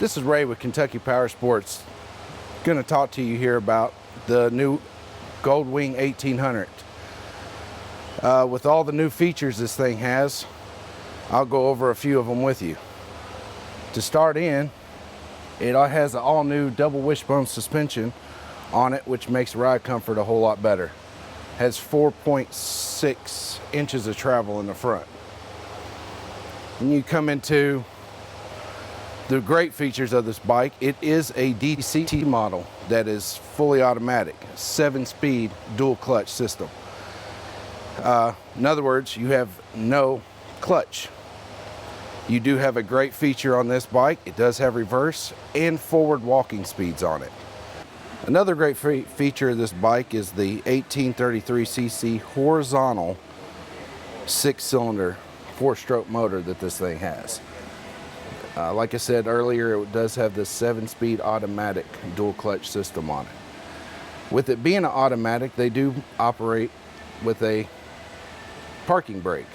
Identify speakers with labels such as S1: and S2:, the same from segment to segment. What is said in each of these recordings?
S1: This is Ray with KyPowersports. Going to talk to you here about the new Goldwing 1800. With all the new features this thing has, I'll go over a few of them with you. To start in, it has an all-new double wishbone suspension on it, which makes ride comfort a whole lot better. Has 4.6 inches of travel in the front. And you come into the great features of this bike. It is a DCT model that is fully automatic, 7-speed dual clutch system. In other words, you have no clutch. You do have a great feature on this bike. It does have reverse and forward walking speeds on it. Another great feature of this bike is the 1833cc horizontal 6-cylinder 4-stroke motor that this thing has. Like I said earlier, it does have this 7-speed automatic dual clutch system on it. With it being an automatic, they do operate with a parking brake,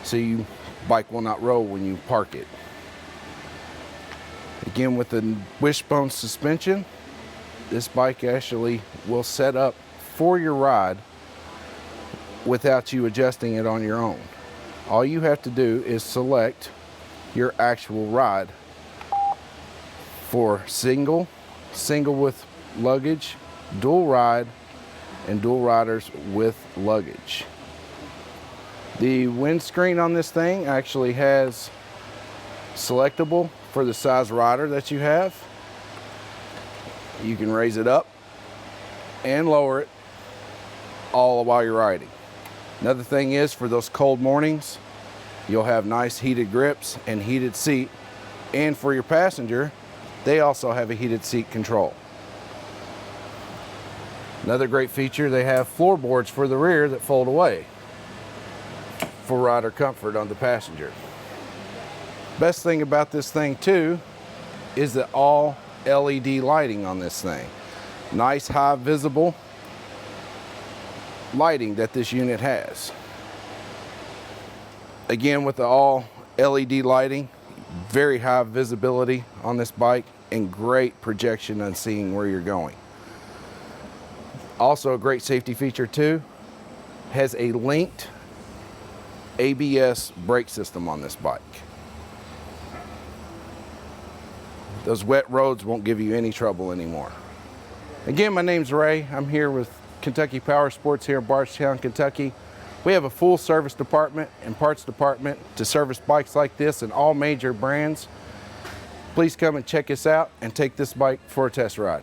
S1: so your bike will not roll when you park it. Again, with the wishbone suspension, this bike actually will set up for your ride without you adjusting it on your own. All you have to do is select your actual ride for single with luggage, dual ride, and dual riders with luggage. The windscreen on this thing actually has selectable for the size rider that you have. You can raise it up and lower it all while you're riding. Another thing is, for those cold mornings, you'll have nice heated grips and heated seat. And for your passenger, they also have a heated seat control. Another great feature, they have floorboards for the rear that fold away for rider comfort on the passenger. Best thing about this thing too is the all LED lighting on this thing. Nice high visible lighting that this unit has. Again, with the all LED lighting, very high visibility on this bike and great projection on seeing where you're going. Also a great safety feature too, has a linked ABS brake system on this bike. Those wet roads won't give you any trouble anymore. Again, my name's Ray. I'm here with KyPowersports here in Bardstown, Kentucky. We have a full service department and parts department to service bikes like this and all major brands. Please come and check us out and take this bike for a test ride.